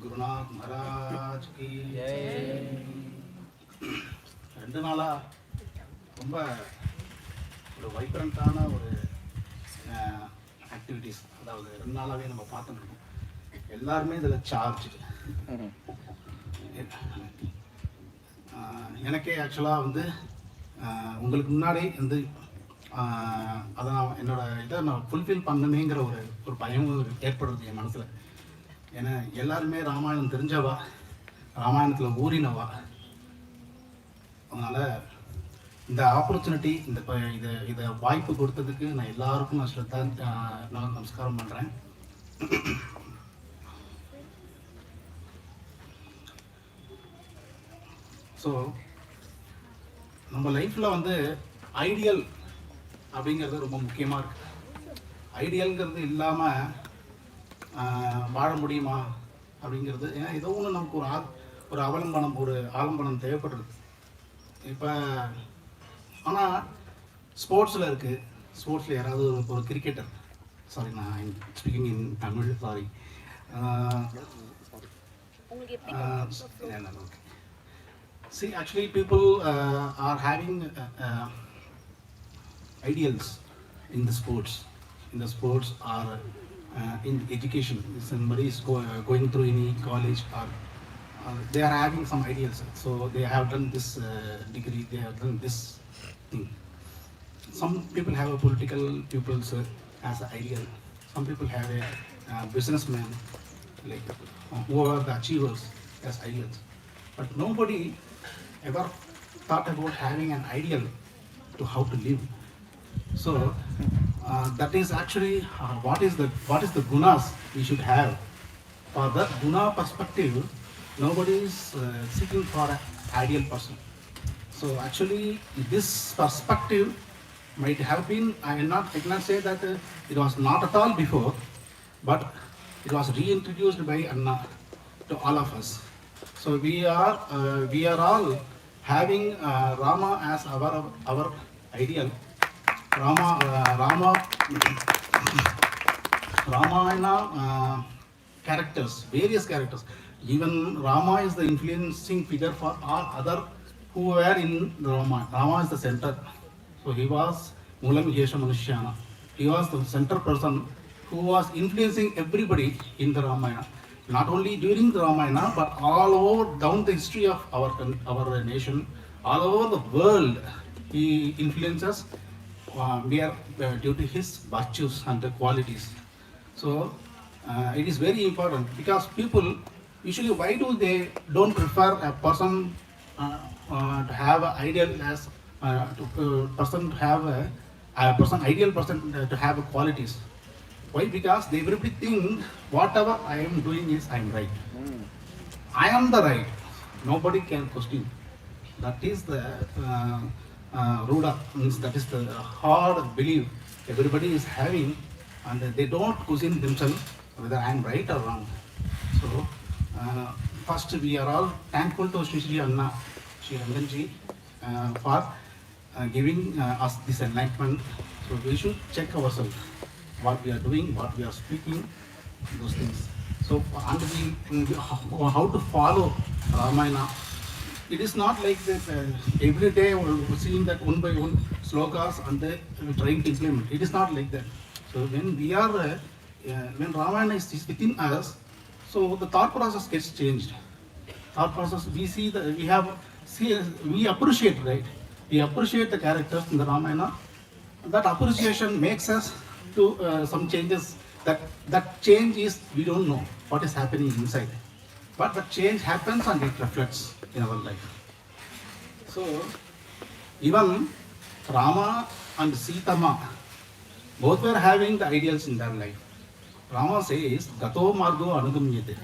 गुरुनाथ महाराज की ரெண்டு நாளா ரொம்ப ஒரு வைப்ரண்டான ஒரு ஆக்டிவிட்டீஸ், அதாவது 2 நாளாவே நம்ம பார்த்துட்டு இருக்கோம். எல்லாருமே இதில் சார்ஜ். எனக்கே ஆக்சுவலாக வந்து உங்களுக்கு முன்னாடி வந்து அதை நான் என்னோட இதை நான் ஃபுல்ஃபில் பண்ணணுமேங்கிற ஒரு பயமும் ஏற்படுறது என் மனசில். ஏன்னா எல்லாருமே ராமாயணம் தெரிஞ்சவா, ராமாயணத்தில் ஊறினவா. அதனால் இந்த ஆப்பர்ச்சுனிட்டி, இதை வாய்ப்பு கொடுத்ததுக்கு நான் எல்லாருக்கும் நான் நமஸ்காரம் பண்ணுறேன். ஸோ நம்ம லைஃப்பில் வந்து ஐடியல் அப்படிங்கிறது ரொம்ப முக்கியமாக இருக்குது. ஐடியல்ங்கிறது இல்லாமல் வாழ முடியுமா அப்படிங்கிறது, ஏன்னா ஏதோ ஒன்று நமக்கு ஒரு அவலம்பனம், ஒரு ஆலம்பனம் தேவைப்படுறது. இப்போ ஆனால் ஸ்போர்ட்ஸில் இருக்குது. ஸ்போர்ட்ஸில் யாராவது ஒரு கிரிக்கெட்டர், சாரி நான் speaking in Tamil, sorry. See, actually people are having ideals in the sports. In the sports or in education. If somebody is going through any college, or they are having some ideals. So they have done this degree, they have done this thing. Some people have a political pupils as an ideal. Some people have a businessman, like who are the achievers, as ideals. But nobody ever thought about having an ideal to how to live. So that is actually what is the gunas we should have. For that guna perspective, nobody is seeking for an ideal person. So actually this perspective might have been, I cannot say that it was not at all before, but it was reintroduced by Anna to all of us. So we are all having Rama as our ideal. Ramayana characters, various characters. Even Rama is the influencing figure for all other who were in the Ramayana. Rama is the center. So he was Mulam Yesha Manushyana. He was the center person who was influencing everybody in the Ramayana. Not only during the Ramayana, but all over down the history of our nation, all over the world, he influences due to his virtues and the qualities. So it is very important, because people usually, why do they don't prefer a person to have an ideal as ideal person to have qualities? Why? Because they will think whatever I am doing is I am right. I am the right. Nobody can question. That is the ruda, means that is the hard belief everybody is having, and they don't question themselves whether I am right or wrong. So first we are all thankful to Shri Anna, Shri Ranganji, for giving us this enlightenment. So we should check ourselves, what we are doing, what we are speaking, those things. So and how to follow Ramayana. It is not like that every day we're seeing that one by one slokas and trying to implement. It is not like that. So when we are when Ramayana is within us, so the thought process gets changed. Thought process, we see that we appreciate, right? We appreciate the characters in the Ramayana. That appreciation makes us to some changes. That change is, we don't know what is happening inside, but the change happens and it reflects in our life. So even Rama and Sita both were having the ideals in their life. Rama says, Gato Margo Anugamyate.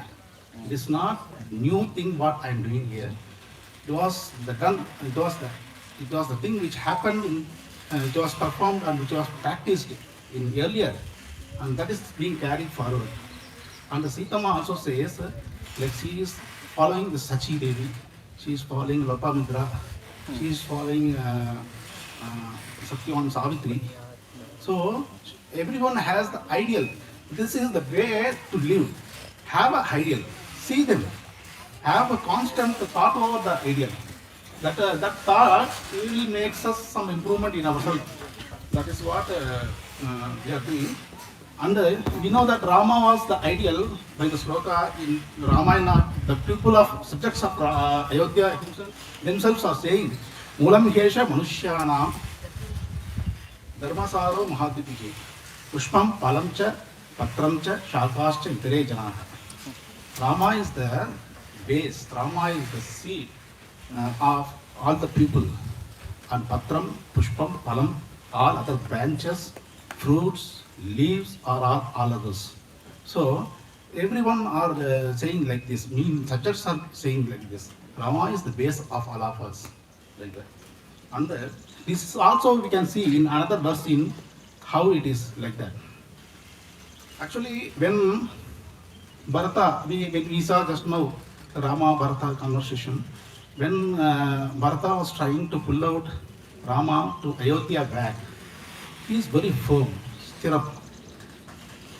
It is not new thing what I am doing here. It was the thing which happened it was performed and which was practiced in earlier, and that is being carried forward. And the Sita also says, like she is following the Sachi Devi, she is following Lopamudra, she is following Satyavan Savitri. So everyone has the ideal. This is the way to live. Have a ideal. See them. Have a constant thought over the ideal. That thought will makes us some improvement in ourselves. That is what we are doing. And we know that Rama was the ideal by the sloka in Ramayana. The people of subjects of Ayodhya themselves are saying, Mulam Hesha Manushyanam Dharmasaro Mahadipiki Pushpam Palamcha Patramcha Shakascha Itere Janaha. Rama is the base, Rama is the seed of all the people. And Patram, Pushpam, Palam, all other branches, fruits, leaves are all others. So everyone are saying like this, subjects are saying like this. Rama is the base of all of us. Like that. And this is also we can see in another verse in how it is like that. Actually, when Bharata, when we saw just now Rama Bharata conversation, when Bharata was trying to pull out Rama to Ayodhya back, he is very firm, stirrup.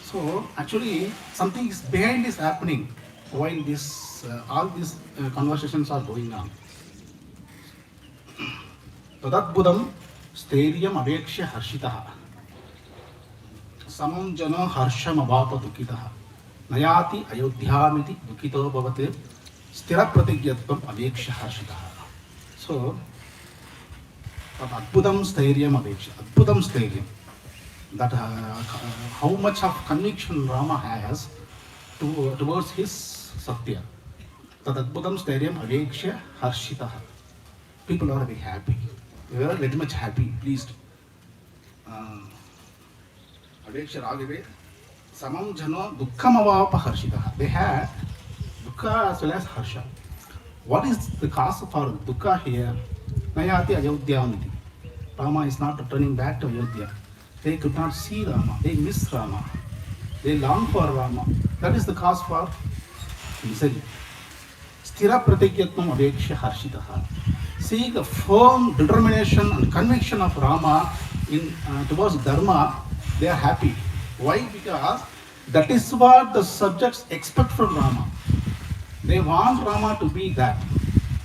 So actually, something is behind is happening while this all these conversations are going on. Tadadbudam stairyam avekshya harshitaha samam jana harsham abhata dukitaha nayati ayodhyamiti dukito bhavate stira pratigyatvam avekshya harshitaha. So Adbudam stairyam aveksha. Adbudam stairyam. That how much of conviction Rama has towards his Satya. That Adbudam stairyam aveksha harshitaha. People are very happy. They are very much happy, pleased. Aveksha ragave samam jano dukkham avapa harshitaha. They had dukkha as well as harsha. What is the cause for dukkha here? Nayati Ayodhyamiti. Rama is not returning back to Ayodhya. They could not see Rama. They miss Rama. They long for Rama. That is the cause for misery. Stira pratigyatvam aveksha harshitaha. See the firm determination and conviction of Rama in towards Dharma, they are happy. Why? Because that is what the subjects expect from Rama. They want Rama to be that.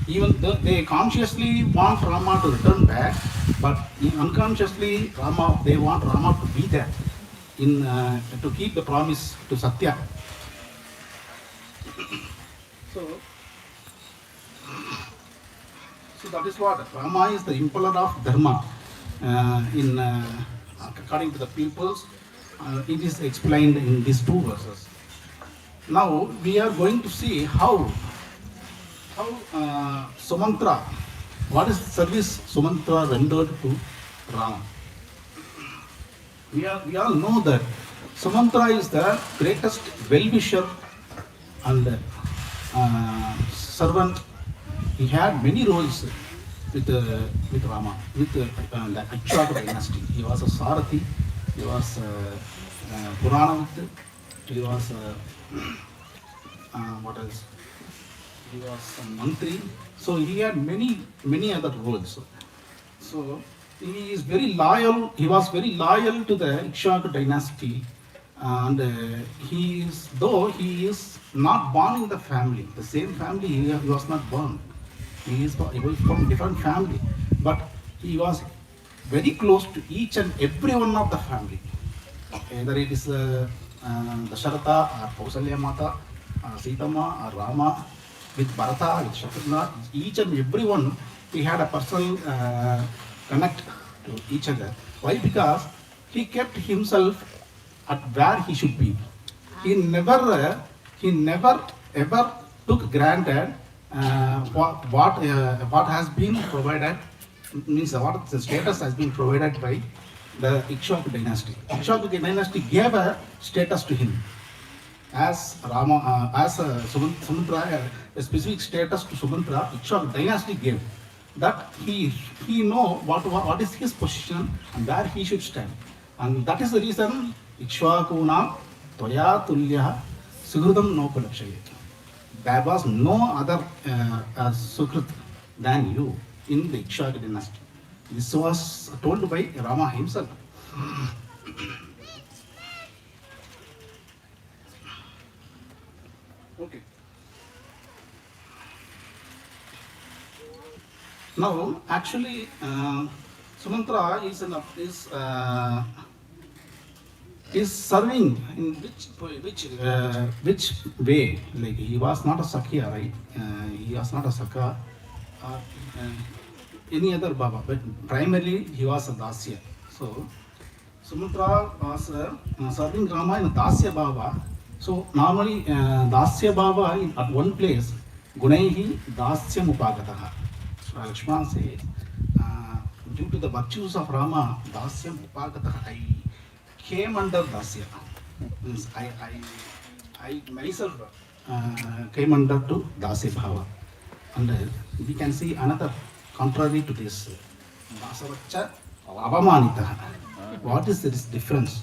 Even though they consciously want Rama to return back, but unconsciously they want Rama to be there to keep the promise to Satya. So that is what Rama is the impeller of Dharma. According to the peoples, it is explained in these two verses. Now we are going to see how Sumantra, what is the service Sumantra rendered to Rama. We all know that Sumantra is the greatest well-wisher and servant. He had many roles with Rama, with the Ikshvaka dynasty. He was a Sarathi, he was Puranavit, he was what else? He was a mantri. So he had many other roles. So he is very loyal. He was very loyal to the Ikshvaka dynasty, and he is not born in the family, the same family he was not born. He was from different family, but he was very close to each and every one of the family. Whether it is Dasharatha or Kausalya Mata, Sitama or Rama, with Bharata, with Shatrugna, each and every one, he had a personal connect to each other. Why? Because he kept himself at where he should be. He never ever took granted what has been provided, means what the status has been provided by the Ikshvaka dynasty. Ikshvaka dynasty gave a status to him as Rama, as Sumantra, a specific status to Sumantra. Ikshvaka dynasty gave that he know what is his position and where he should stand, and that is the reason Ikshvakuna Toya Tulya Sughrudam Nopalakshayet. There was no other Sukrit than you in the Ikshvaka dynasty. This was told by Rama himself. Okay. Now, actually, Sumantra is serving in which way? Like he was not a Sakya, right? He was not a Sakya or any other Baba, but primarily he was a Dasya. So Sumantra was serving Rama in Dasya Baba. So normally Dasya Baba at one place, Gunaihi Dasya Mupagataha. So Lakshmana says, due to the virtues of Rama, Dasya Mupagataha, I came under Dasya. Means I myself came under to Dasya Bhava. And we can see another contrary to this. Dasavacha Avamanitaha. What is this difference?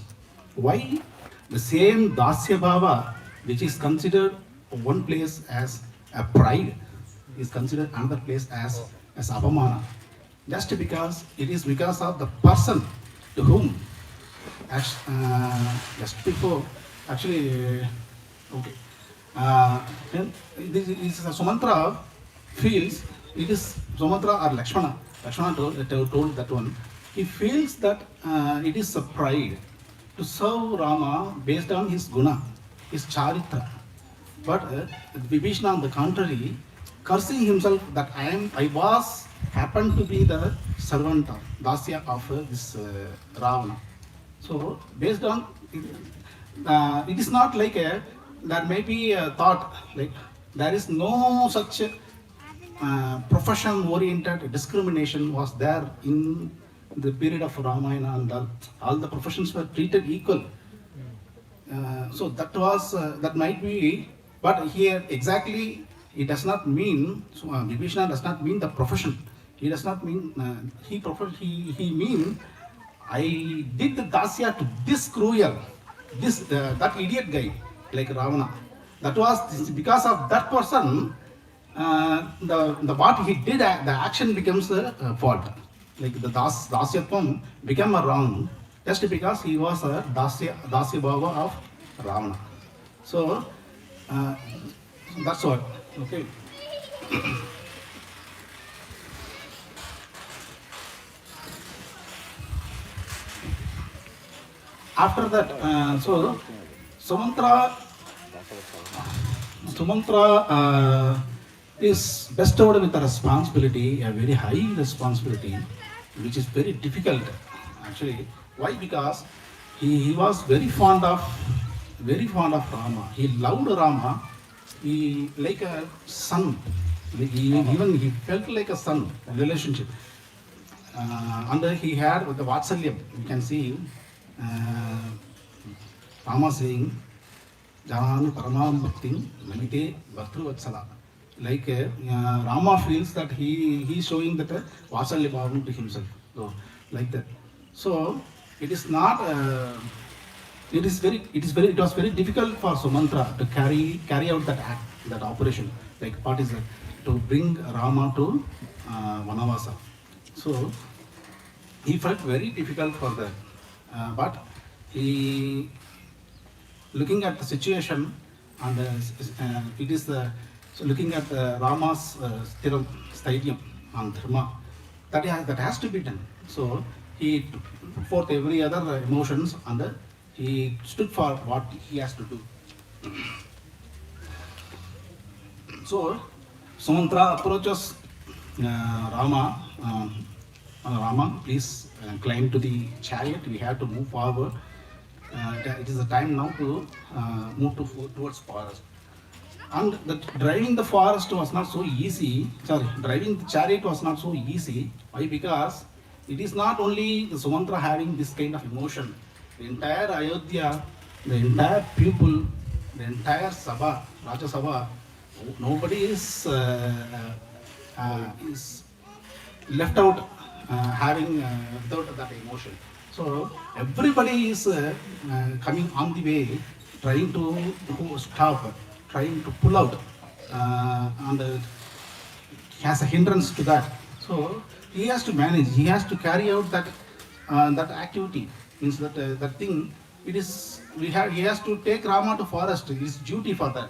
Why the same Dasya Bhava, which is considered one place as a pride, is considered another place as Avamana? Just because it is because of the person to whom just before actually okay then this is Sumantra feels it is Sumantra or Lakshmana told that one. He feels that it is a pride to serve Rama based on his guna, his charitra. But Vibhishana on the contrary, cursing himself that I happened to be the servant of Dasya of this Ravana. So based on it is not like there may be a thought like there is no such profession-oriented discrimination was there in the period of Ramayana, and all the professions were treated equal. So that might be, but here exactly it does not mean. So Vibhishana does not mean the profession. He does not mean he mean I did the Dasya to this cruel, that idiot guy like Ravana. That was because of that person. The what he did, the action becomes a fault. Like the Dasyatvam became a wrong just because he was a Dasya Bhava of Ravana. So that's what. Okay. After that, so Sumantra is bestowed with a responsibility, a very high responsibility, which is very difficult actually. Why? Because he was very fond of Rama. He loved Rama. He like a son. Even he felt like a son relationship. And he had with the Vatsalyam. You can see Rama saying, Jananu Paramam Bhakti Namite Bhartruvatsala. Like Rama feels that he is showing that Vatsalya Bhavam to himself. So like that. So it is not. It was very difficult for Sumantra to carry out that act, that operation. Like what is that? To bring Rama to Vanavasa. So he felt very difficult for that. But he, looking at the situation, and it is so looking at Rama's stadium on Dharma, that has to be done. So he put forth every other emotions, and he stood for what he has to do. So Sumantra approaches Rama. Rama, please climb to the chariot. We have to move forward. It is the time now to move towards forest. And driving the forest was not so easy. Driving the chariot was not so easy. Why? Because it is not only the Sumantra having this kind of emotion. The entire Ayodhya, the entire people, the entire Sabha, Raja Sabha, nobody is left out having without that emotion. So everybody is coming on the way, trying to stop, trying to pull out, and has a hindrance to that. So he has to manage. He has to carry out that activity. Means that thing. He has to take Rama to forest. It is duty for that.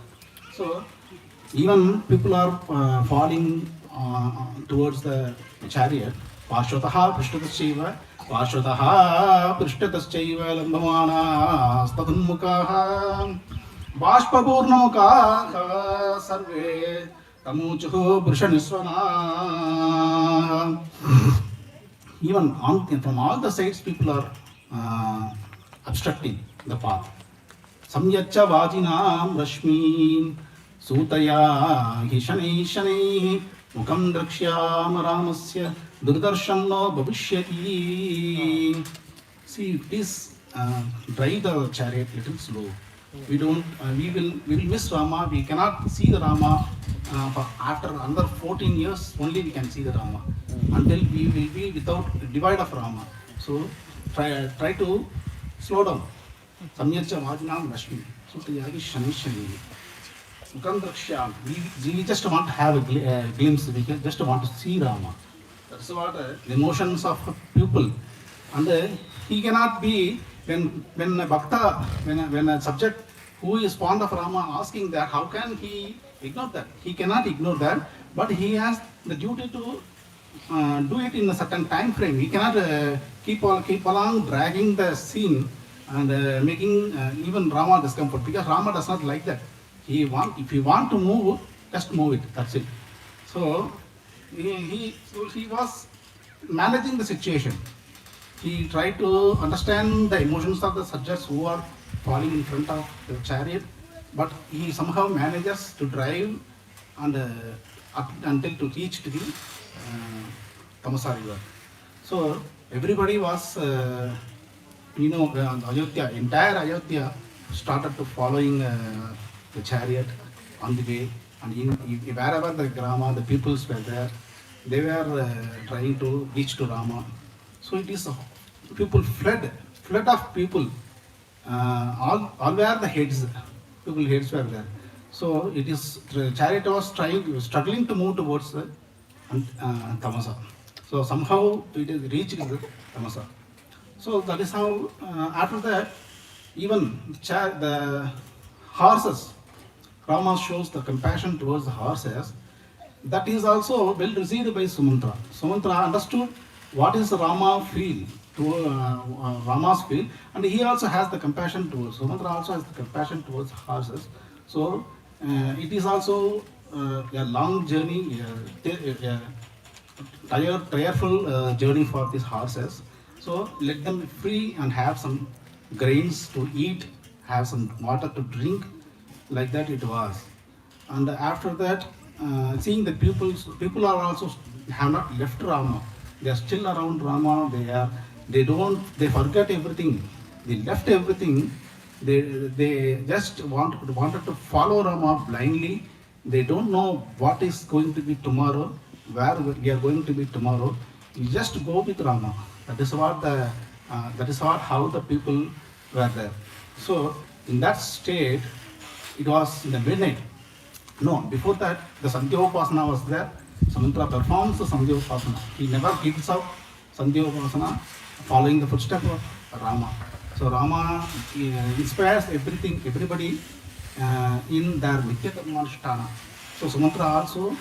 So even people are falling towards the chariot. Parshvataha prishtataschaiva Parshvataha prishtataschaiva lambamana stadunmukaha Bashpapurnamukaha sarve tamuchuhu prishanisvana. Even from all the sides people are obstructing the path. Samyacha vajinam rashmin Sutaya hishanai shanai mukam drakshyam ramasya durdarshanno bhavishyati. See, please drive the chariot little slow. We don't. We will miss Rama. We cannot see the Rama for after another 14 years. Only we can see the Rama. Until we will be without divide of Rama. So try to slow down. Samyacha vajinam rashmi Sutaya hishanai shanai. We just want to have a glimpse, we just want to see Rama. That's what the emotions of people. And he cannot be, when a bhakta, when a subject who is fond of Rama asking that, how can he ignore that? He cannot ignore that, but he has the duty to do it in a certain time frame. He cannot keep along dragging the scene and making even Rama discomfort, because Rama does not like that. If you want to move, just move it. That's it. So he was managing the situation. He tried to understand the emotions of the subjects who are falling in front of the chariot, but he somehow manages to drive and up until to reach to the Tamasa river. So everybody was, Ayodhya, entire Ayodhya started to following the chariot on the way, and wherever the grama, the peoples were there, they were trying to reach to Rama. So it is people flood of people. All were the heads, people heads were there. So it is the chariot was struggling to move towards the Tamasa. So somehow it is reached the Tamasa. So that is how after that, even the horses. Rama shows the compassion towards the horses. That is also well received by Sumantra. Sumantra understood what is Rama feel, Rama's feel, and he also has the compassion towards, Sumantra also has the compassion towards horses. So it is also a long journey, tireful journey for these horses. So let them free and have some grains to eat, have some water to drink. Like that it was. And after that, seeing the people are also have not left Rama. They are still around Rama. They forget everything. They left everything. They just wanted to follow Rama blindly. They don't know what is going to be tomorrow, where we are going to be tomorrow. You just go with Rama. That is how the people were there. So in that state, it was in the midnight. No, before that, the Sandhyopasana was there. Sumantra performs the Sandhyopasana. He never gives up Sandhyopasana following the footsteps of Rama. So Rama inspires everybody in their Nitya Karmanushtana. So Sumantra also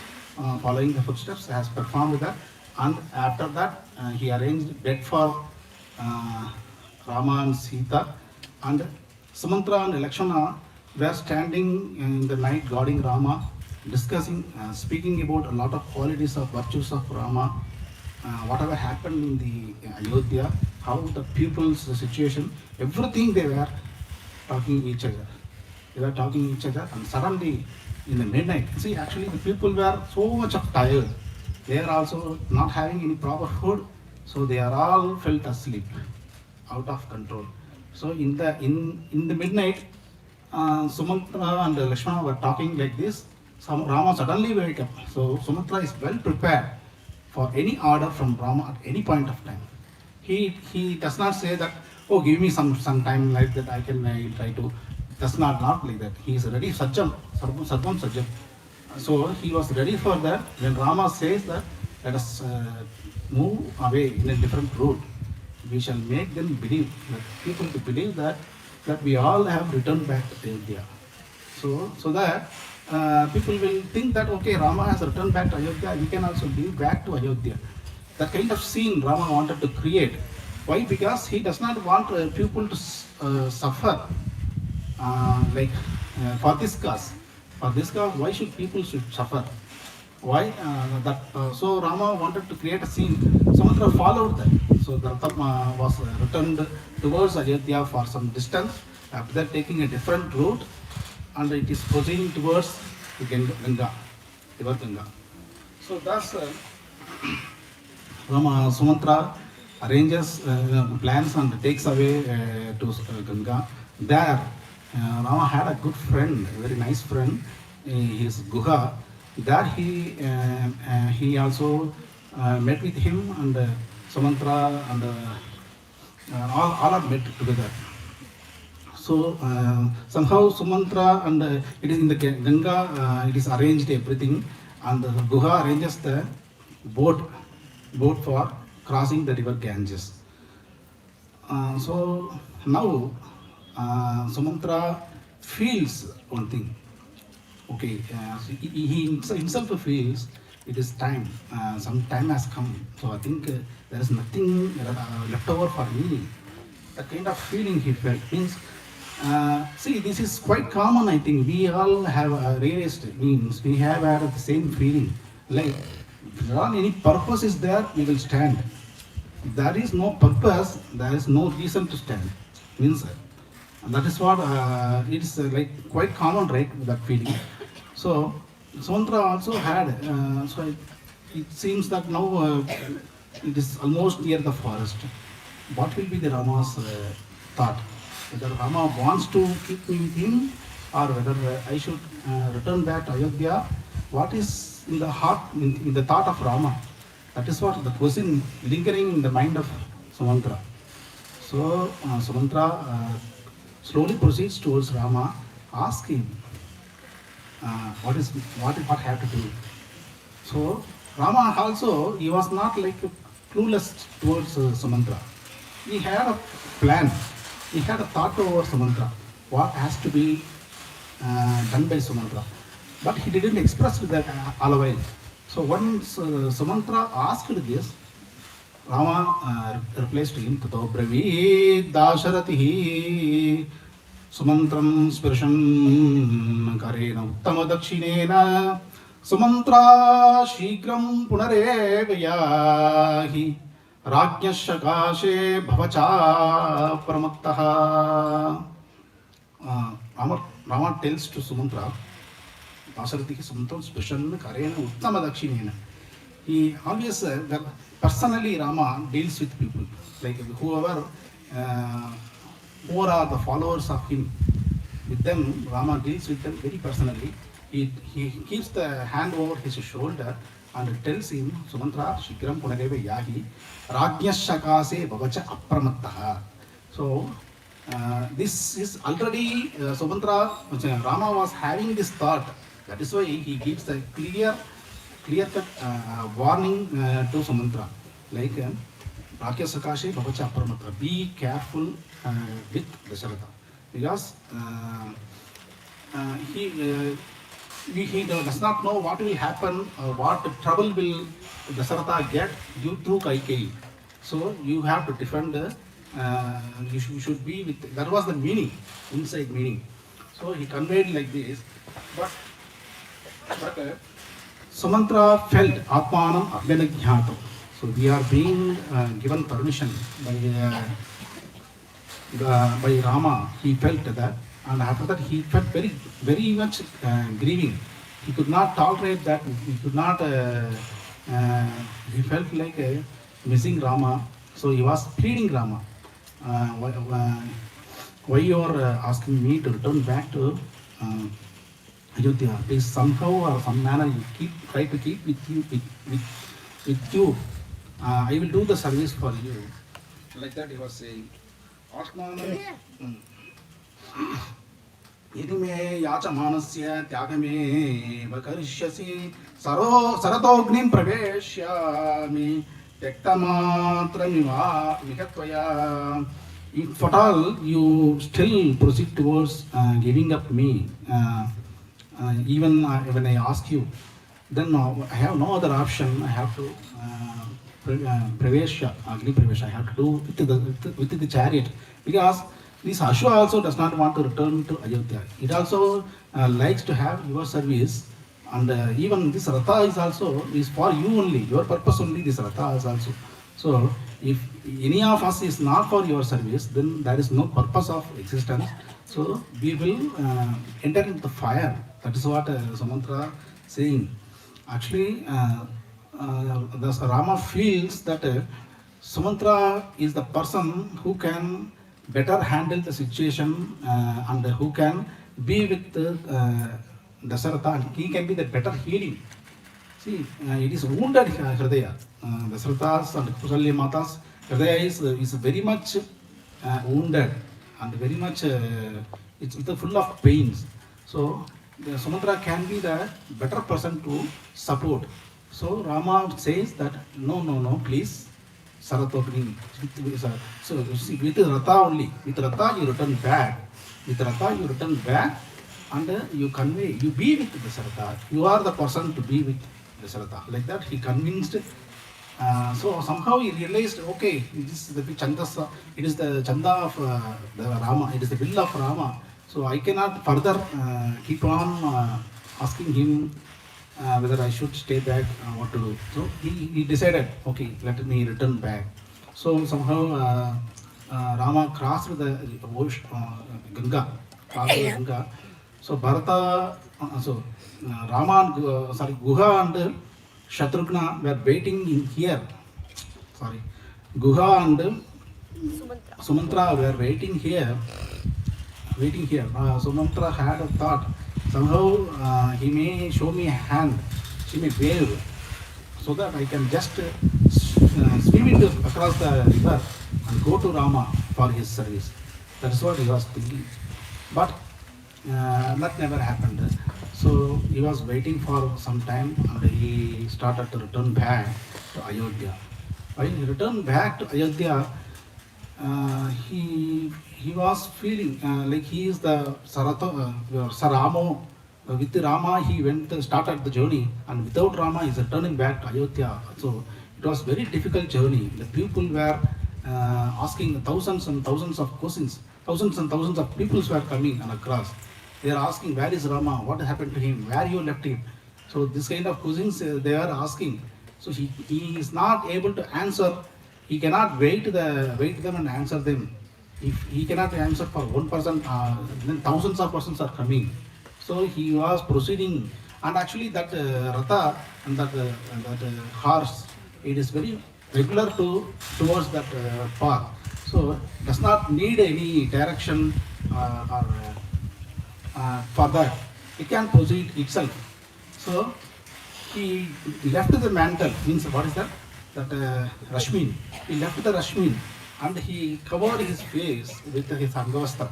following the footsteps has performed that, and after that he arranged bed for Rama and Sita, and Sumantra and Lakshmana were standing in the night guarding Rama, discussing, speaking about a lot of qualities of virtues of Rama, whatever happened in the Ayodhya, how the people's situation, everything they were talking each other. They were talking each other, and suddenly in the midnight, see, actually the people were so much tired. They are also not having any proper food, so they are all felt asleep, out of control. So in the midnight, Sumantra and Lakshmana were talking like this. Rama suddenly wake up. So Sumantra is well prepared for any order from Rama at any point of time. He does not say that, oh, give me some time like that, I try to. Does not like that. He is ready, Sarvam Sajjam. So he was ready for that. When Rama says that, let us move away in a different route, we shall make them believe, that people to believe that we all have returned back to India. So that people will think that okay, Rama has returned back to Ayodhya, we can also live back to Ayodhya. That kind of scene Rama wanted to create. Why? Because he does not want people to suffer for this cause. For this cause, why should people should suffer? Why? So Rama wanted to create a scene. Sumatra followed that. So the Ratham was returned towards Ayodhya for some distance. After that, taking a different route, and it is proceeding towards the Ganga, river Ganga. So thus, Sumatra arranges plans and takes away to Ganga. There, Rama had a good friend, a very nice friend, his Guha. There he also met with him, and Sumatra and all are met together. So somehow Sumatra and it is in the Ganga, it is arranged everything, and Guha arranges the boat for crossing the river Ganges. So now Sumatra feels one thing. Okay, he himself feels it is time. Some time has come. So I think there is nothing left over for me. The kind of feeling he felt means. See, this is quite common. I think we all have realized. Means we have had the same feeling. Like, if any purpose is there, we will stand. If there is no purpose, there is no reason to stand. Means that is what it's like quite common, right? That feeling. So Sumatra also had. So it seems that now it is almost near the forest. What will be the Rama's thought? Whether Rama wants to keep me with him, or whether I should return back to Ayodhya. What is in the heart, in the thought of Rama? That is what the question lingering in the mind of Sumatra. So Sumatra slowly proceeds towards Rama, ask him what have to do. So Rama also, he was not like clueless towards Sumatra. He had a plan. He had a thought over Sumatra, what has to be done by Sumatra. But he didn't express that all the while. So once Sumatra asked this, Rama replies to him, Tato Bravi Dasharatihi Sumantram Spirshan Karena Uttama Dakshinena Sumantra Shigram Punarevayahi Rajyashakashe Bhavacha Pramattaha. Rama tells to Sumatra, Dasaratihi Sumantram Spirshan Karena Uttama Dakshinena. He always personally Rama deals with people, like whoever who are the followers of him. With them, Rama deals with them very personally. He keeps the hand over his shoulder and tells him, Sumantra Shigram Punareva Yahi Rajyashakase Bhavacha Apramattaha. So this is already Sumantra, Rama was having this thought. That is why he gives a clear-cut warning to Sumatra, like Rajyashakase Bhavacha Apramattaha. Be careful with Dasharatha, because he does not know what will happen, what trouble will Dasharatha get due to Kaikeyi. So you have to defend. You should be with. That was the meaning, inside meaning. So he conveyed like this, but Sumatra felt Atmanam Abhyanagyhato. So we are being given permission by Rama. He felt that, and after that he felt very much grieving. He could not tolerate that. He could not. He felt like missing Rama. So he was pleading Rama. Why you are asking me to return back to Ayodhya? Please somehow or some manner you try to keep with you. I will do the service for you. Like that he was saying. यदि मे याचमानस्य त्यागमे वकरिष्यसि सरतोऽग्निं प्रवेश्यामि त्यक्तमात्रमिवा मिहत्वया. If at all you still proceed towards giving up me, even when I ask you, then I have no other option. I have to Pravesha, Agni Pravesha, I have to do with the chariot, because this Ashwa also does not want to return to Ayodhya. It also likes to have your service, and even this Ratha is also is for you only, your purpose only. This Ratha is also. So if any of us is not for your service, then there is no purpose of existence. So we will enter into the fire. That is what Sumantra saying. Actually, the Rama feels that Sumantra is the person who can better handle the situation and who can be with Dasaratha, and he can be the better healing. See, it is wounded Hridaya. Dasaratha's and Kausalya Mata's Hridaya is very much wounded and very much it's full of pains. So the Sumantra can be the better person to support. So Rama says that no, please, Saratopini. So see, with Ratha only, with Ratha you return back. With Ratha you return back and you convey, you be with the Saratha. You are the person to be with the Saratha. Like that he convinced. So somehow he realized, okay, it is the Chandas, it is the Chanda of the Rama, it is the will of Rama. So I cannot further keep on asking him whether I should stay back, what to do. So he decided, okay, let me return back. So somehow Rama crossed the Ganga, Ganga. So Bharata, Rama and Guha and Shatrughna were waiting in here. Sorry, Guha and Sumantra were waiting here. Sumantra had a thought. Somehow he may show me a hand. She may wave, so that I can just swim across the river and go to Rama for his service. That is what he was thinking. But that never happened. So he was waiting for some time and he started to return back to Ayodhya. When he returned back to Ayodhya, he was feeling like he is the Saramo. With Rama he started the journey, and without Rama he is returning back to Ayodhya. So it was very difficult journey. The people were asking thousands and thousands of questions. Thousands and thousands of people were coming and across. They are asking, where is Rama? What happened to him? Where you left him? So this kind of questions they are asking. So he is not able to answer. He cannot wait them and answer them. If he cannot answer for one person, then thousands of persons are coming. So he was proceeding, and actually that Ratha and that horse, it is very regular towards that path. So does not need any direction or for that. It can proceed itself. So he left the mantle, means what is that? That Rashmin. He left the Rashmin and he covered his face with his Angavastra.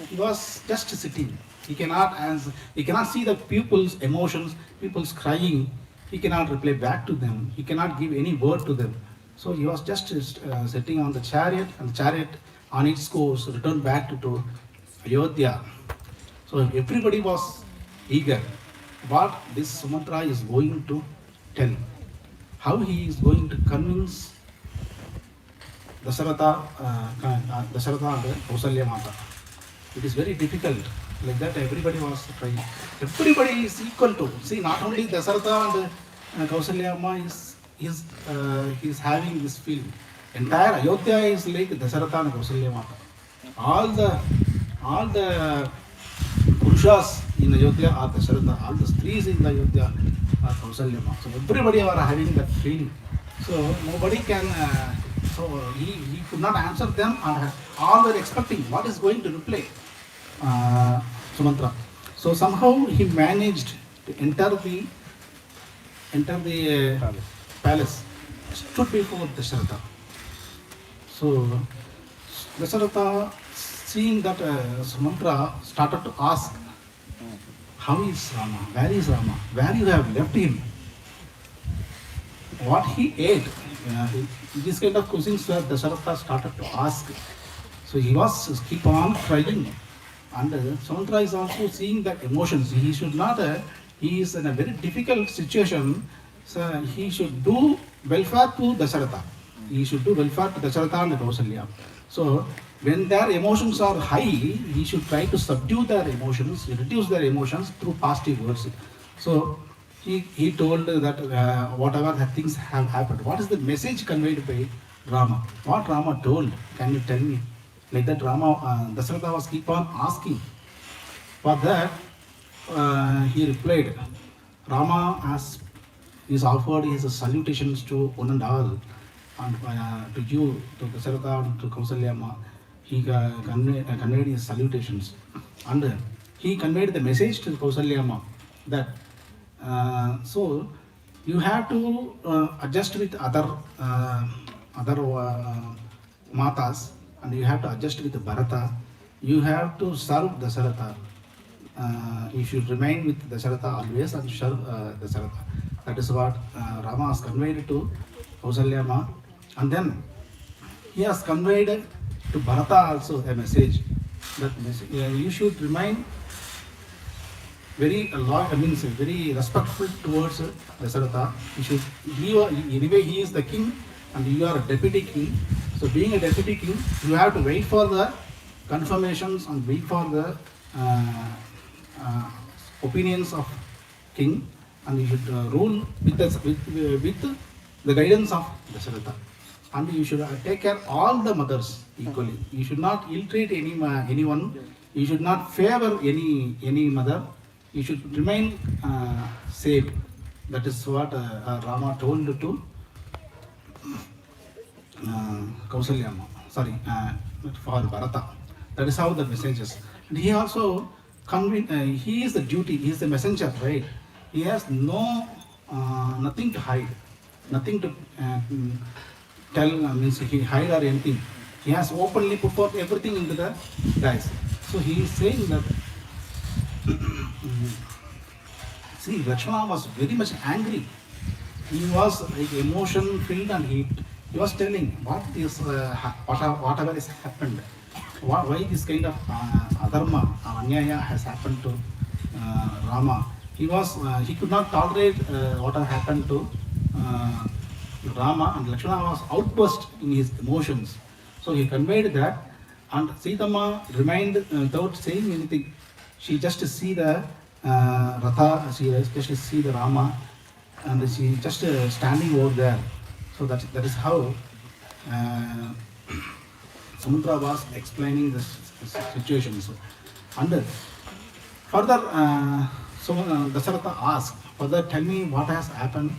He was just sitting. He cannot answer, he cannot see the people's emotions, people's crying. He cannot reply back to them. He cannot give any word to them. So he was just sitting on the chariot, and the chariot on its course returned back to Ayodhya. So everybody was eager what this Sumatra is going to tell. How he is going to convince Dasaratha and Kausalya Mata. It is very difficult. Like that everybody was trying. Everybody is equal to. See, not only Dasaratha and Kausalya Mata is having this feeling. Entire Ayodhya is like Dasaratha and Kausalya Mata. All the Purushas in Ayodhya are Dasaratha. All the streets in Ayodhya are Kausalya Mata. So everybody are having that feeling. So nobody can. So he could not answer them, and all were expecting what is going to reply Sumantra. So somehow he managed to enter the palace, stood before Dasharatha. So Dasharatha, seeing that Sumantra, started to ask, how is Rama? Where is Rama? Where you have left him? What he ate? This kind of questions Dasharatha started to ask. So he was keep on crying. And Sumantra is also seeing the emotions. He should not, he is in a very difficult situation. So he should do welfare to Dasharatha. He should do welfare to Dasharatha and Kausalya. So when their emotions are high, he should try to subdue their emotions, reduce their emotions through positive words. So he told that whatever the things have happened, what is the message conveyed by Rama? What Rama told? Can you tell me? Like that Rama, Dasharatha was keep on asking. For that, he replied, Rama has is offered his salutations to one and all, and to you, to Dasharatha, and to Kausalyama. He conveyed his salutations, and he conveyed the message to Kausalyama that so you have to adjust with other matas, and you have to adjust with Bharata. You have to serve Dasharatha. You should remain with Dasharatha always and serve Dasharatha. That is what Rama has conveyed to Kausalyama. And then he has conveyed to Bharata also a message. That message, you should remain very very respectful towards Dasharatha. You should, anyway he is the king and you are a deputy king. So being a deputy king, you have to wait for the confirmations and wait for the opinions of king, and you should rule with the guidance of Dasharatha. And you should take care all the mothers equally. You should not ill-treat anyone. You should not favor any mother. You should remain safe. That is what Rama told to Kausalyama. Sorry, for Bharata. That is how the message is. And he also he is the duty. He is the messenger, right? He has nothing to hide, nothing to tell. Means he hide or anything. He has openly put forth everything into the guys. So he is saying that. See, Lakshmana was very much angry. He was like emotion filled, and he was telling what is whatever has happened. Why this kind of adharma, anyaya has happened to Rama. He could not tolerate what had happened to Rama, and Lakshmana was outburst in his emotions. So he conveyed that, and Sitama remained without saying anything. She just see the Ratha, she just see the Rama, and she just standing over there. So that is how Samudra was explaining this situation. So, and further, Dasharatha asked, further tell me what has happened.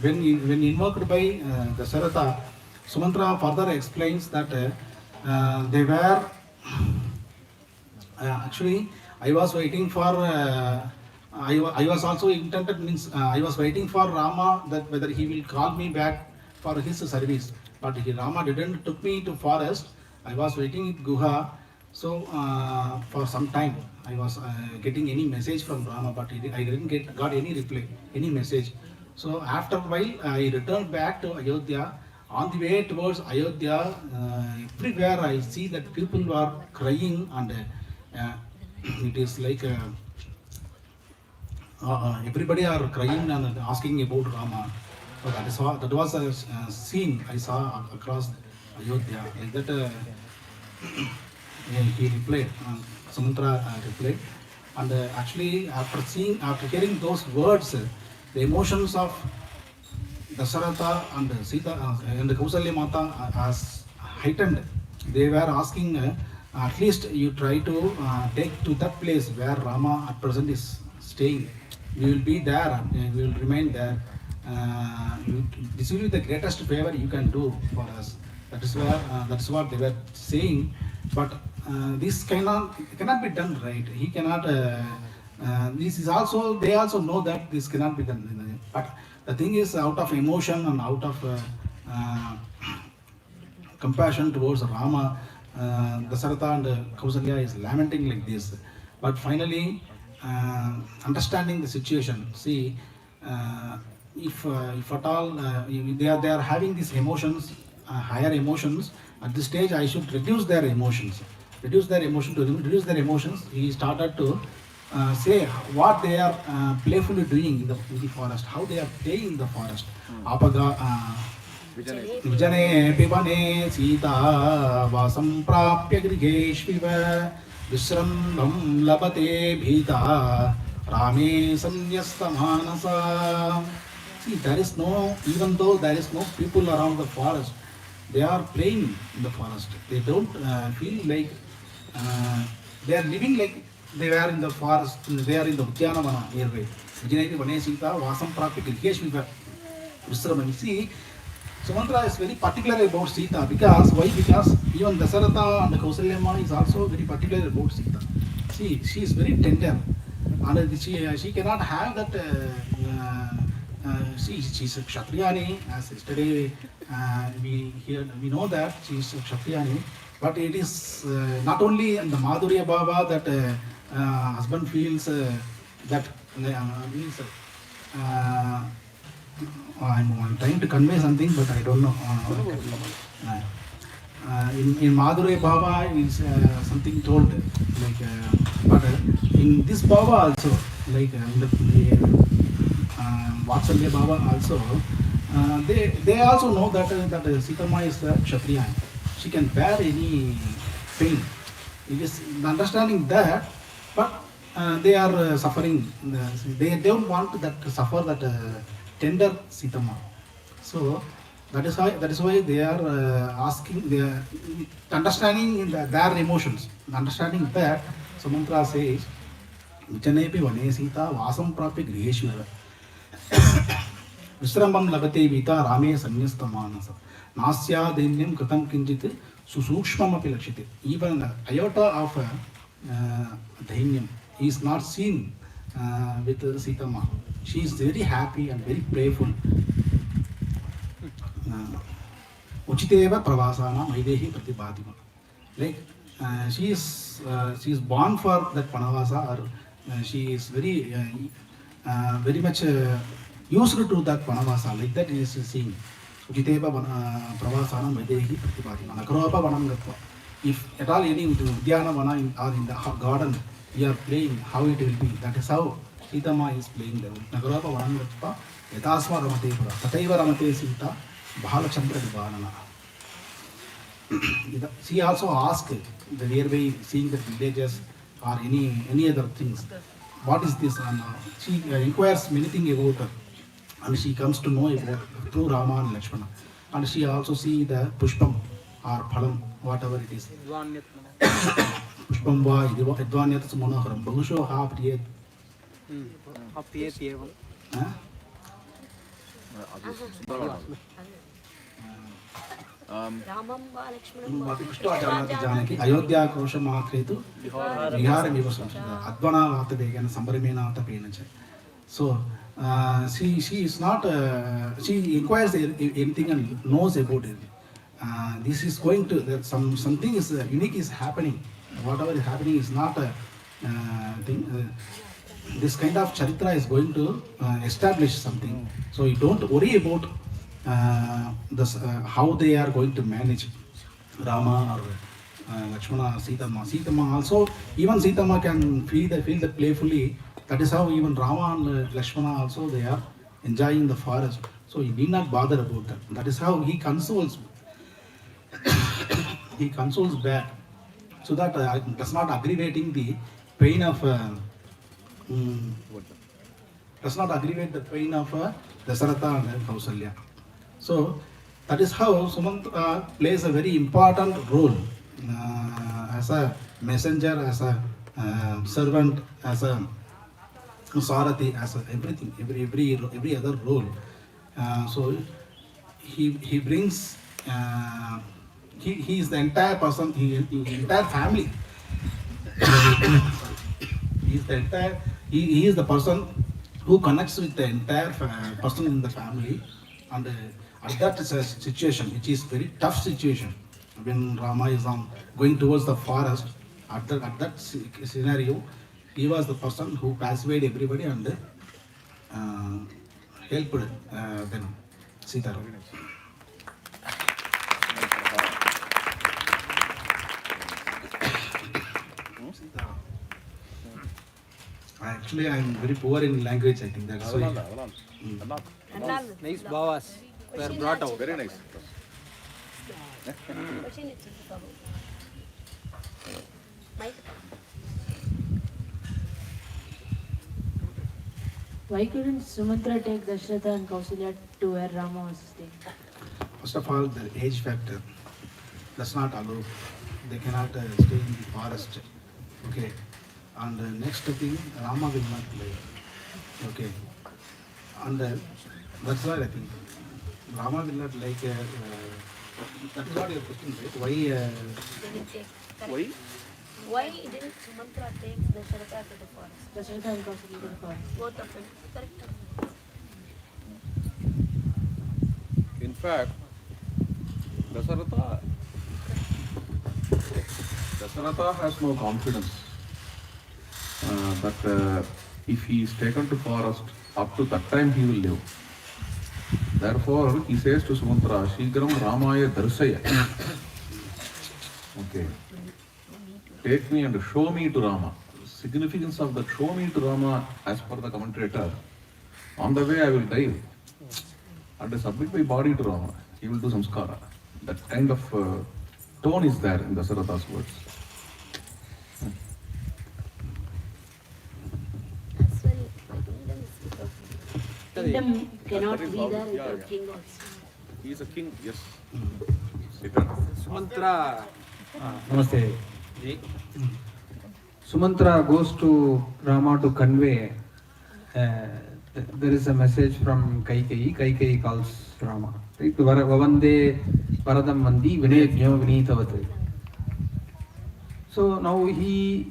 When invoked by Dasharatha, Sumatra further explains that they were actually, I was waiting for I was also intended, means I was waiting for Rama, that whether he will call me back for his service. But Rama didn't took me to forest. I was waiting in Guha. So for some time I was getting any message from Rama, but I didn't got any reply, any message. So after a while I returned back to Ayodhya. On the way towards Ayodhya, everywhere I see that people are crying, and it is like everybody are crying and asking about Rama. So that was a scene I saw across Ayodhya. Like that, he replied, Samutra replied, and actually after hearing those words, the emotions of Dasharatha and Sita and Kausalya Mata has heightened. They were asking, at least you try to take to that place where Rama at present is staying. We will be there, we will remain there. This will be the greatest favor you can do for us. That is what they were saying. But this cannot be done, right? He cannot. This is also, they also know that this cannot be done. But the thing is, out of emotion and out of compassion towards Rama, Dasharatha and Kausalya is lamenting like this. But finally, understanding the situation, see, if at all they are having these emotions, higher emotions, at this stage I should reduce their emotions. reduce their emotion, to reduce their emotions. He started to say what they are playfully doing in the forest, how they are playing in the forest. Apaga Vijane Pivane Sita Vasam Prapya Griheshviva Visrambam Labate Bhita Rame Sanyasta Manasa. See, there is no, even though there is no people around the forest, they are playing in the forest. They don't feel like they are living like they were in the forest, they are in the Udyanavana nearby. Vijayati Vane Sita Vasam Prapya Griheshviva Visramam. See, Sumantra is very particular about Sita. Because why? Because even Dasaratha and Kausalyamma is also very particular about Sita. See, she is very tender, and she cannot have that. She's a Kshatriyani. As yesterday we know that she is a Kshatriyani. But it is not only in the Madhurya Bhava that husband feels that means. I'm trying to convey something, but I don't know. In Madhurya Bhava is something told, like, but in this Bhava also, like in the Vatsalya Bhava also, they also know that Sitama is the Kshatriya. She can bear any pain. It is understanding that, but they are suffering. They don't want that to suffer that tender Sitama. So that is why they are asking, they are understanding their emotions. Understanding that, Sumantra says, Vichanepi Vane Sita Vasam Prapya Griheshviva Visrambam Labate Vita Rame Sanyasta Manasa Nasya Dainyam Katam Kinjit Susukshmam Api Lakshite. Even iota of Dainyam is not seen with Sitama. She is very happy and very playful. Uchiteva Pravasana Maidehi Pratibhadima. Like she is born for that Panavasa, or she is very much used to that Panavasa. Like that is seen. Uchiteva Pravasana Maidehi Pratibhadima. Nakaropa Vanam Gatva. If at all any Udyana Vana or in the garden we are playing, how it will be. That is how Sitama is playing there. Nagarapa Vanangatpa, Yatasma Ramate Pura, Tataiva Ramate Sita, Bahalachandra Vibanana. She also asked the nearby, seeing the villages or any other things, what is this? And she inquires many things about her, and she comes to know about through Rama and Lakshmana. And she also see the Pushpam or Phalam, whatever it is. Pushpam va Idvanyatas Monoharam, Bahusho ha Priyat. Ayodhya Krosha Mahakretu Vihara Vivasam Advana Vata Vegana Sambarimena Vata Penacha. So she is not she inquires anything and knows about it. This is going to that something is unique is happening. Whatever is happening is not a thing. This kind of charitra is going to establish something. So you don't worry about how they are going to manage Rama or Lakshmana, Sitama. Sitama also, even Sitama can feel the playfully. That is how even Rama and Lakshmana also, they are enjoying the forest. So you need not bother about that. That is how he consoles. He consoles back, so that does not aggravating the pain of does not aggravate the pain of Dasaratha and Kausalya. So that is how Sumantra plays a very important role as a messenger, as a servant, as a Sarati, as a everything, every other role. So he brings. He is the entire person, the entire family. He is the person who connects with the entire person in the family. And at that situation, which is very tough situation, when Rama is going towards the forest, at that scenario, he was the person who persuaded everybody and helped them, Sita. Actually, I am very poor in language. I think that's why. Nice bhavas were brought out. Very nice. Why couldn't Sumantra take Dasharatha and Kausalya to where Rama was staying? First of all, the age factor does not allow. They cannot stay in the forest. Okay. And next thing, Rama will not like. Okay. And that's why I think Rama will not like. That is what your question, right? Why? Why didn't Sumantra take Dasharatha to the forest? Dasharatha and Kausalya to the forest. Both of them. Correct. In fact, Dasharatha has no confidence that if he is taken to forest, up to that time he will live. Therefore, he says to Sumantra, Shigram Ramaya Darsaya. Okay. Take me and show me to Rama. Significance of that show me to Rama, as per the commentator, on the way I will die and submit my body to Rama. He will do samskara. That kind of tone is there in Dasharatha's words. As well, my kingdom is without Kingdom cannot be there without king also. He is a king, yes. Sumantra. Namaste. Sumantra goes to Rama to convey. There is a message from Kaikeyi. Kaikeyi calls Rama. Right? Vavande Varadam Mandi Vinayajno Vinitavate. So now he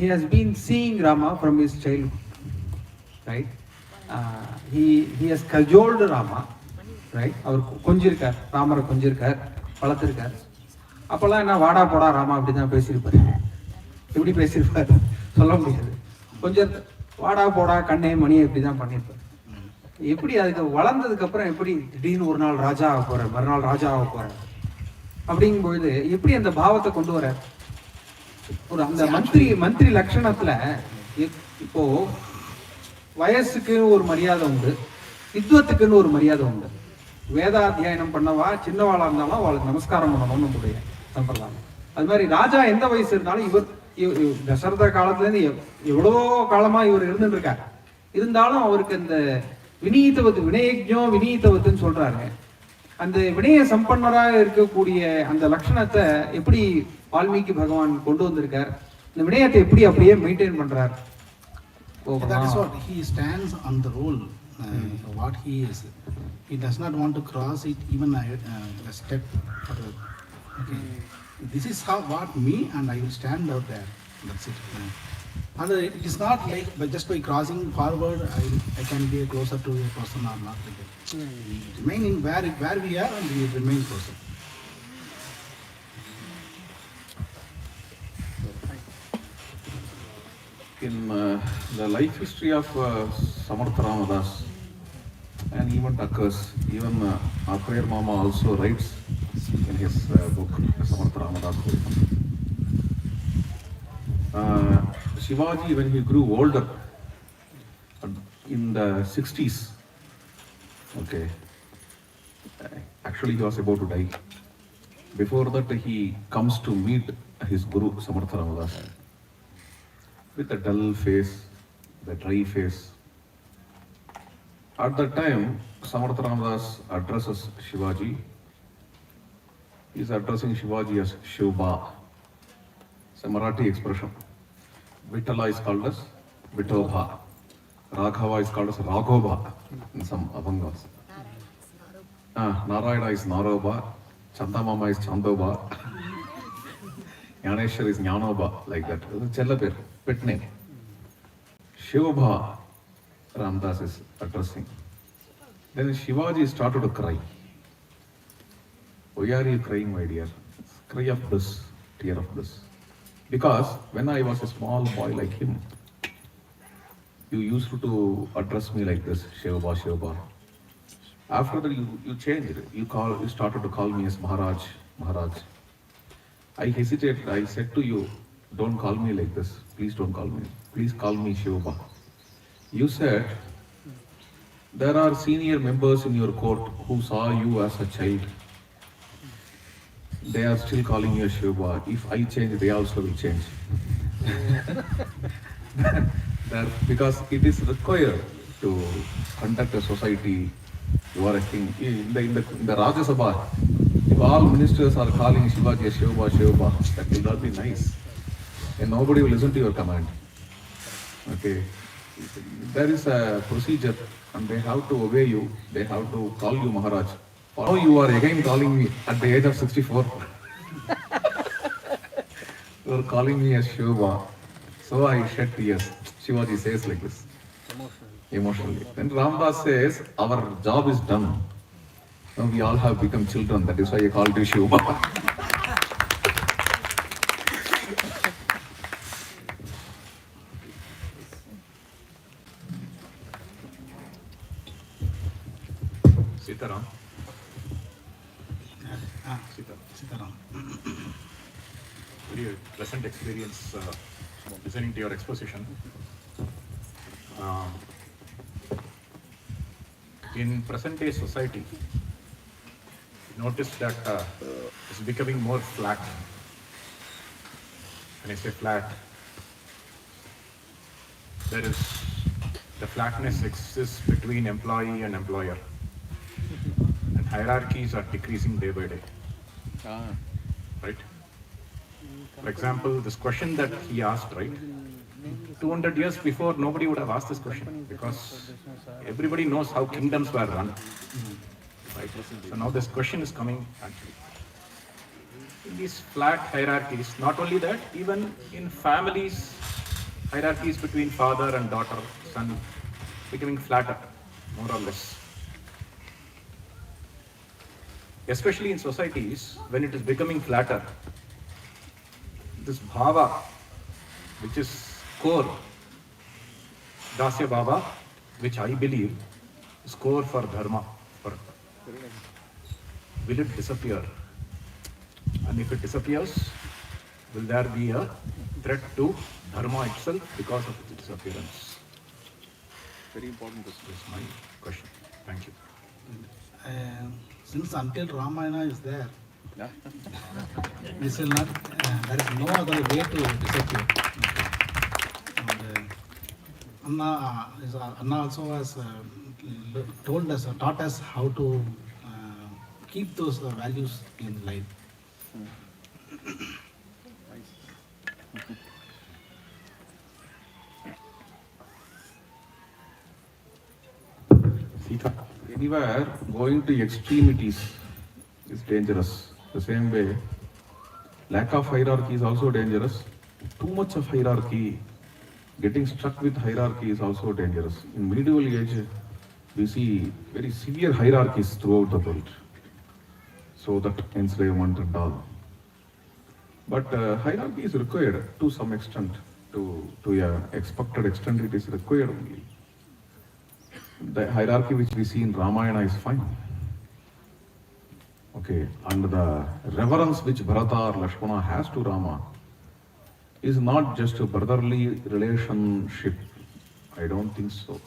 has been seeing Rama from his childhood. Right? He has cajoled Rama. Right? Our Kunjirkar, Ramara Kunjirkar, Palatirkar. அப்போல்லாம் என்ன வாடா போடா ராமா அப்படி தான் பேசியிருப்பாரு. எப்படி பேசியிருப்பாரு சொல்ல முடியாது. கொஞ்சம் வாடா போடா கண்ணே மணி இப்படி தான் பண்ணியிருப்பாரு. எப்படி அதுக்கு வளர்ந்ததுக்கு அப்புறம் எப்படி திடீர்னு ஒரு நாள் ராஜா ஆக போற, மறுநாள் ராஜா ஆக போற அப்படிங்கும்பொழுது எப்படி அந்த பாவத்தை கொண்டு வர ஒரு அந்த மந்திரி லட்சணத்துல இப்போ வயசுக்குன்னு ஒரு மரியாதை உண்டு, வித்வத்துக்குன்னு ஒரு மரியாதை உண்டு. வேதாத்தியாயனம் பண்ணவா சின்னவாளா இருந்தாலும் அவளுக்கு நமஸ்காரம் பண்ணணும்னு நம்முடைய சம்பிரதாயம். அது மாதிரி ராஜா எந்த வயசு இருந்தாலும் இவர் தசரத காலத்துல இருந்து எவ்வளவோ காலமா இவர் இருந்துட்டு இருக்காரு. இருந்தாலும் அவருக்கு அந்த வினயத்துன்னு சொல்றாரு. அந்த வினய சம்பன்னரா இருக்கக்கூடிய அந்த லட்சணத்தை எப்படி வால்மீகி பகவான் கொண்டு வந்திருக்கார், இந்த வினயத்தை எப்படி அப்படியே மெயின்டைன் பண்றார். That is what he stands on the role, what he is. He does not want to cross it even a step. Okay. This is how what me, and I will stand out there. That's it. And it is not like just by crossing forward I can be closer to a person or not like that. We remain in where we are and we remain closer. In the life history of Samartha Ramadas, an event occurs. Even Akhoyar Mama also writes in his book, Samartha Ramadas book. Shivaji, when he grew older, in the 60s, okay, actually he was about to die. Before that, he comes to meet his Guru, Samartha Ramadas, with a dull face, the dry face. At that time, Samartha Ramadas addresses Shivaji. He is addressing Shivaji as Shubha. It's a Marathi expression. Vittala is called as Vitobha. Raghava is called as Raghova in some Abhangas. Narayana is Naroba. Chandamama is Chandoba. Yaneshwar is Jnanoba, like that. It's a Chellapir, pet name. Shubha, Ramdas is addressing. Then Shivaji started to cry. Why are you crying, my dear? Cry of bliss, tear of bliss. Because when I was a small boy like him, you used to address me like this, Shivaba, Shivaba. After that, you changed. You started to call me as Maharaj, Maharaj. I hesitated. I said to you, don't call me like this. Please don't call me. Please call me Shiva. You said there are senior members in your court who saw you as a child. They are still calling you Shiva. If I change, they also will change. Because it is required to conduct a society. You are a king. In the Rajya Sabha, if all ministers are calling Shivaji Shiva, Shiva, that will not be nice. And nobody will listen to your command. Okay. There is a procedure and they have to obey you. They have to call you Maharaj. Now you are again calling me at the age of 64. You are calling me as Shiva. So I shed tears. Shivaji says like this. Emotionally. Then Ramdas says, our job is done. Now we all have become children. That is why I called you Shiva. Sitaram. Sitaram. Very pleasant experience listening to your exposition. In present day society, notice that it's becoming more flat. When I say flat, the flatness exists between employee and employer. And hierarchies are decreasing day by day. Right? For example, this question that he asked, right? 200 years before, nobody would have asked this question because everybody knows how kingdoms were run. Right? So now this question is coming actually. In these flat hierarchies, not only that, even in families, hierarchies between father and daughter, son, becoming flatter, more or less. Especially in societies, when it is becoming flatter, this bhava, which is core, dasya bhava, which I believe is core for dharma. Will it disappear? And if it disappears, will there be a threat to dharma itself because of its disappearance? Very important. This is my question. Thank you. Since until Ramayana is there, this will not, there is no other way to disappear. And, Anna also has taught us how to keep those values in life. Sita, anywhere going to extremities is dangerous. The same way, lack of hierarchy is also dangerous. Too much of hierarchy, getting stuck with hierarchy is also dangerous. In medieval age, we see very severe hierarchies throughout the world. So that enslavement and all. But hierarchy is required to some extent, to an expected extent it is required only. The hierarchy which we see in Ramayana is fine. Okay, and the reverence which Bharata or Lakshmana has to Rama is not just a brotherly relationship. I don't think so.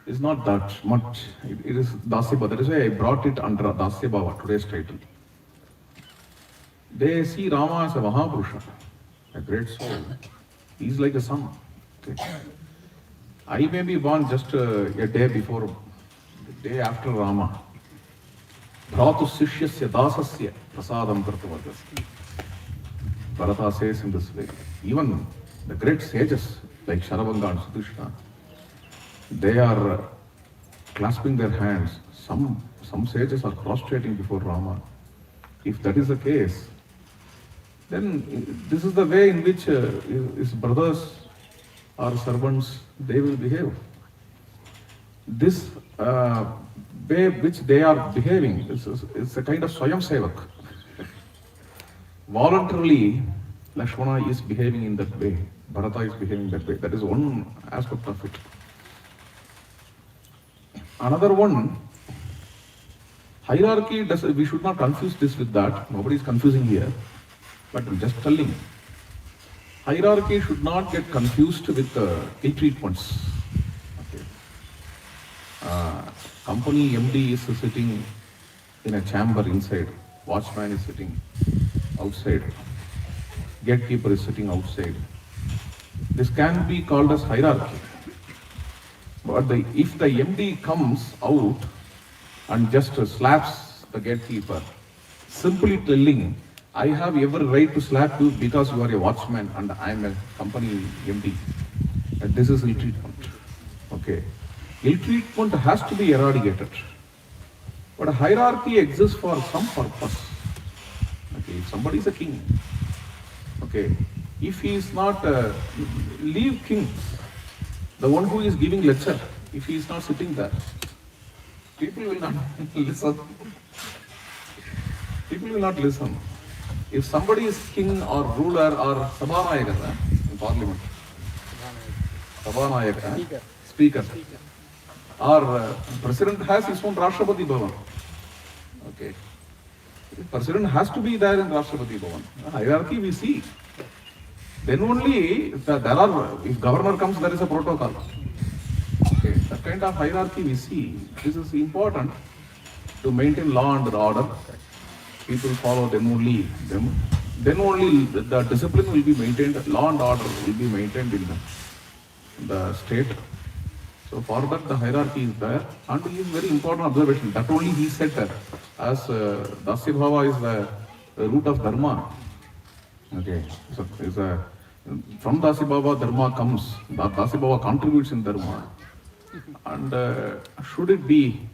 It's not that much. It is Dasya Bhava. That is why I brought it under Dasya Bhava, today's title. They see Rama as a Mahapurusha, a great soul. He is like a son. Okay. I may be born just a day before, the day after Rama. Bhratu Sishyasya Dasasya Prasadam Kartavadasya. Bharata says in this way. Even the great sages like Sharavanga and Sudhishna, they are clasping their hands. Some sages are prostrating before Rama. If that is the case, then this is the way in which his brothers or servants, they will behave. This way which they are behaving is a kind of Swayam Sevak. Voluntarily, Lakshmana is behaving in that way. Bharata is behaving that way. That is one aspect of it. Another one, hierarchy, we should not confuse this with that. Nobody is confusing here. But I'm just telling, hierarchy should not get confused with ill treatments. Okay. Company MD is sitting in a chamber inside, watchman is sitting outside, gatekeeper is sitting outside. This can be called as hierarchy. But if the MD comes out and just slaps the gatekeeper, simply telling, I have every right to slap you because you are a watchman and I am a company MD. And this is ill treatment. Okay. Ill treatment has to be eradicated. But a hierarchy exists for some purpose. Okay. If somebody is a king, okay, if he is not, leave kings. The one who is giving lecture, if he is not sitting there, people will not listen. People will not listen. If somebody is king or ruler or Sabhanayaka in parliament, Sabhanayaka, speaker, or president has his own Rashtrapati Bhavan. Okay. The president has to be there in Rashtrapati Bhavan. Hierarchy we see. Then only if governor comes, there is a protocol. Okay, that kind of hierarchy we see. This is important to maintain law and order. People follow them. Then only the discipline will be maintained. Law and order will be maintained in the state. So for that the hierarchy is there, and it is very important observation. That only he said that as Dasya Bhava is the root of dharma. Okay, so from Dasya Bhava dharma comes. Dasya Bhava contributes in dharma. And should it be?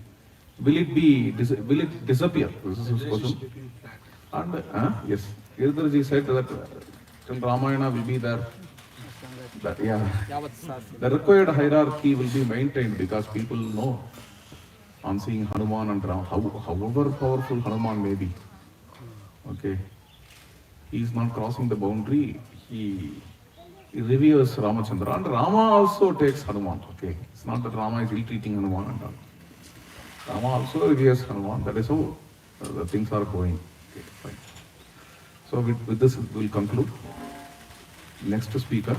Will it disappear? This is his question. And yes, Giridharan said that till Ramayana will be there. The required hierarchy will be maintained because people know on seeing Hanuman and Ram, however powerful Hanuman may be. Okay, he is not crossing the boundary. He reveres Ramachandra, and Rama also takes Hanuman. Okay, it's not that Rama is ill-treating Hanuman and all. Rama also reveres Hanuman. That is how the things are going. Okay, fine. So with this we'll conclude. Next speaker.